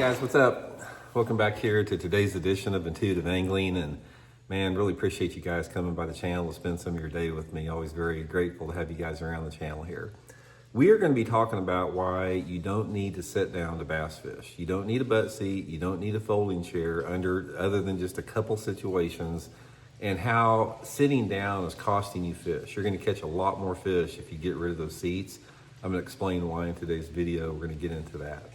guys, what's up? Welcome back here to today's edition of Intuitive Angling, and man, really appreciate you guys coming by the channel to spend some of your day with me. Always very grateful to have you guys around the channel here. We are going to be talking about why you don't need to sit down to bass fish. You don't need a butt seat, you don't need a folding chair other than just a couple situations, and how sitting down is costing you fish. You're going to catch a lot more fish if you get rid of those seats. I'm going to explain why in today's video. We're going to get into that.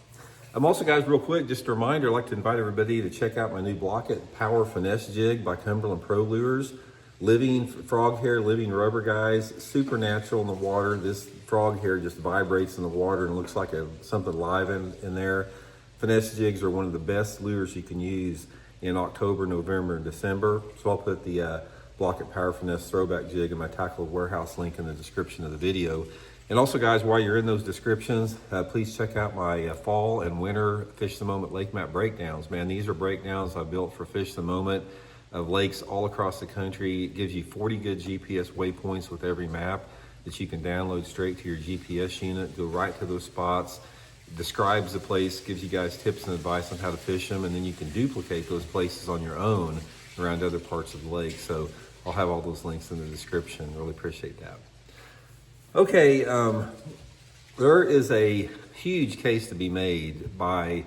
Also, guys, real quick, just a reminder, I'd like to invite everybody to check out my new Blaukat Power Finesse Jig by Cumberland Pro Lures. Living frog hair, living rubber, guys. Super natural in the water. This frog hair just vibrates in the water and looks like something live in there. Finesse jigs are one of the best lures you can use in October, November, and December. So I'll put the Blaukat Power Finesse Throwback Jig in my Tackle Warehouse link in the description of the video. And also, guys, while you're in those descriptions, please check out my fall and winter Fish the Moment lake map breakdowns. Man, these are breakdowns I built for Fish the Moment of lakes all across the country. It gives you 40 good GPS waypoints with every map that you can download straight to your GPS unit, go right to those spots, describes the place, gives you guys tips and advice on how to fish them, and then you can duplicate those places on your own around other parts of the lake. So I'll have all those links in the description. Really appreciate that. Okay, there is a huge case to be made by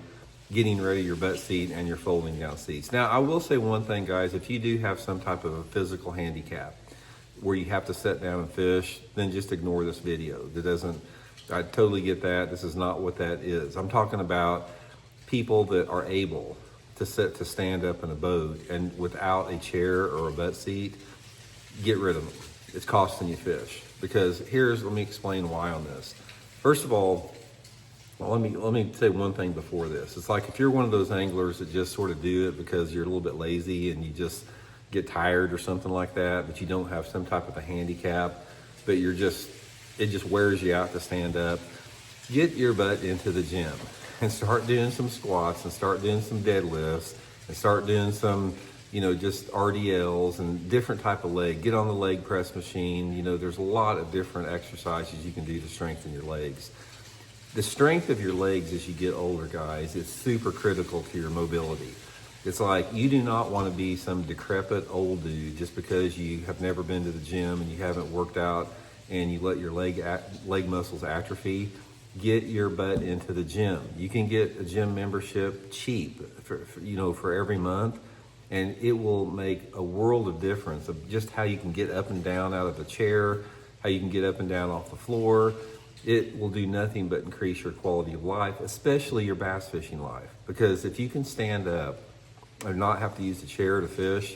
getting rid of your butt seat and your folding down seats. Now, I will say one thing, guys. If you do have some type of a physical handicap where you have to sit down and fish, then just ignore this video. I totally get that. This is not what that is. I'm talking about people that are able to stand up in a boat and without a chair or a butt seat, get rid of them. It's costing you fish. Because let me explain why on this. First of all, let me say one thing before this. It's like if you're one of those anglers that just sort of do it because you're a little bit lazy and you just get tired or something like that, but you don't have some type of a handicap, but it just wears you out to stand up, get your butt into the gym and start doing some squats and start doing some deadlifts and start doing some just RDLs and different type of leg. Get on the leg press machine. There's a lot of different exercises you can do to strengthen your legs. The strength of your legs as you get older, guys, is super critical to your mobility. It's like you do not want to be some decrepit old dude just because you have never been to the gym and you haven't worked out and you let your leg muscles atrophy. Get your butt into the gym. You can get a gym membership cheap for every month. And it will make a world of difference of just how you can get up and down out of the chair, how you can get up and down off the floor. It will do nothing but increase your quality of life, especially your bass fishing life. Because if you can stand up and not have to use the chair to fish,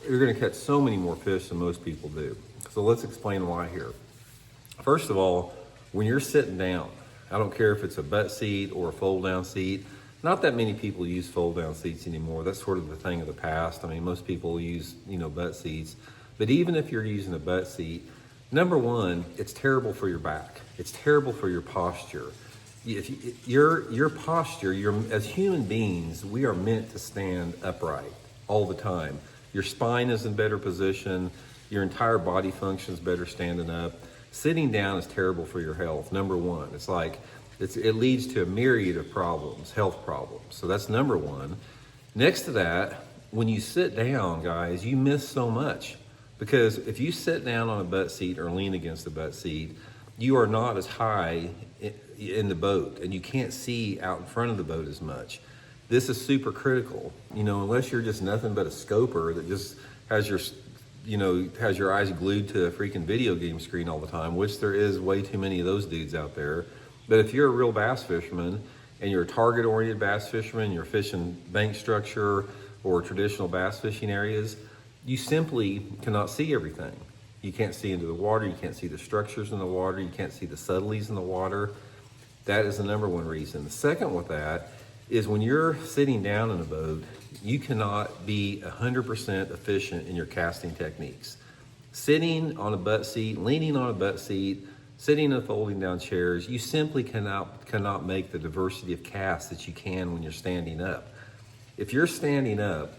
you're gonna catch so many more fish than most people do. So let's explain why here. First of all, when you're sitting down, I don't care if it's a butt seat or a fold down seat. Not that many people use fold down seats anymore. That's sort of the thing of the past. I mean, most people use, butt seats. But even if you're using a butt seat, number one, it's terrible for your back. It's terrible for your posture. If your posture, as human beings, we are meant to stand upright all the time. Your spine is in better position. Your entire body functions better standing up. Sitting down is terrible for your health, number one. It's like, it leads to a myriad of problems, health problems. So that's number one. Next to that, when you sit down, guys, you miss so much. Because if you sit down on a butt seat or lean against a butt seat, you are not as high in the boat and you can't see out in front of the boat as much. This is super critical, unless you're just nothing but a scoper that just has your eyes glued to a freaking video game screen all the time, which there is way too many of those dudes out there. But if you're a real bass fisherman and you're a target-oriented bass fisherman, you're fishing bank structure or traditional bass fishing areas, you simply cannot see everything. You can't see into the water, you can't see the structures in the water, you can't see the subtleties in the water. That is the number one reason. The second with that is when you're sitting down in a boat, you cannot be 100% efficient in your casting techniques. Sitting on a butt seat, leaning on a butt seat, sitting and folding down chairs, you simply cannot make the diversity of casts that you can when you're standing up. If you're standing up,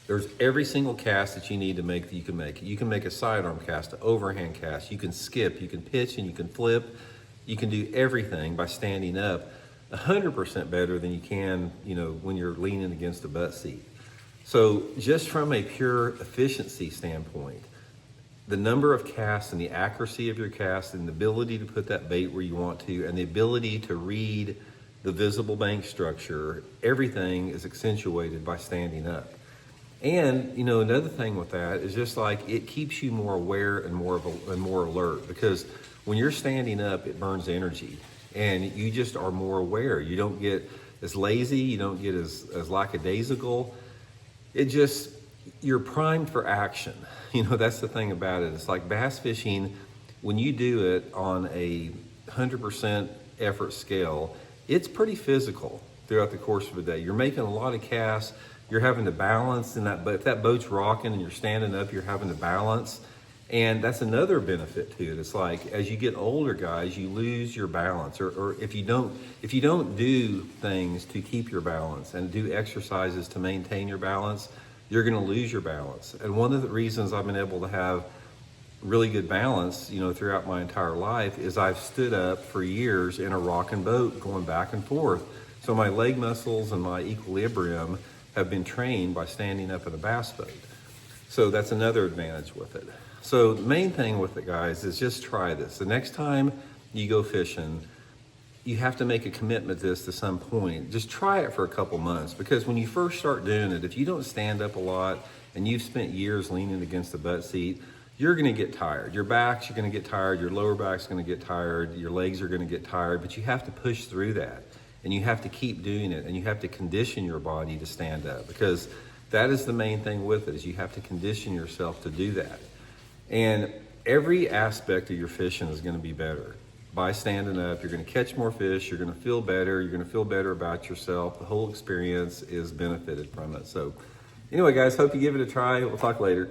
there's every single cast that you need to make that you can make. You can make a sidearm cast, an overhand cast, you can skip, you can pitch, and you can flip. You can do everything by standing up. 100% better than you can, when you're leaning against a butt seat. So just from a pure efficiency standpoint, the number of casts and the accuracy of your cast and the ability to put that bait where you want to and the ability to read the visible bank structure, everything is accentuated by standing up. And, another thing with that is just like it keeps you more aware and more alert, because when you're standing up, it burns energy and you just are more aware. You don't get as lazy, you don't get as lackadaisical. You're primed for action. That's the thing about it. It's like bass fishing, when you do it on a 100% effort scale, it's pretty physical throughout the course of a day. You're making a lot of casts. You're having to balance in that, but if that boat's rocking and you're standing up, you're having to balance. And that's another benefit to it. It's like, as you get older, guys, you lose your balance, or if you don't do things to keep your balance and do exercises to maintain your balance, you're going to lose your balance. And one of the reasons I've been able to have really good balance, throughout my entire life is I've stood up for years in a rocking boat going back and forth. So my leg muscles and my equilibrium have been trained by standing up in a bass boat. So that's another advantage with it. So the main thing with it, guys, is just try this. The next time you go fishing, you have to make a commitment to this to some point. Just try it for a couple months, because when you first start doing it, if you don't stand up a lot and you've spent years leaning against the butt seat, you're going to get tired. Your back's going to get tired, your lower back's going to get tired, your legs are going to get tired, but you have to push through that. And you have to keep doing it, and you have to condition your body to stand up, because that is the main thing with it, is you have to condition yourself to do that. And every aspect of your fishing is going to be better by standing up. You're going to catch more fish, you're going to feel better, you're going to feel better about yourself. The whole experience is benefited from it. So anyway, guys, hope you give it a try. We'll talk later.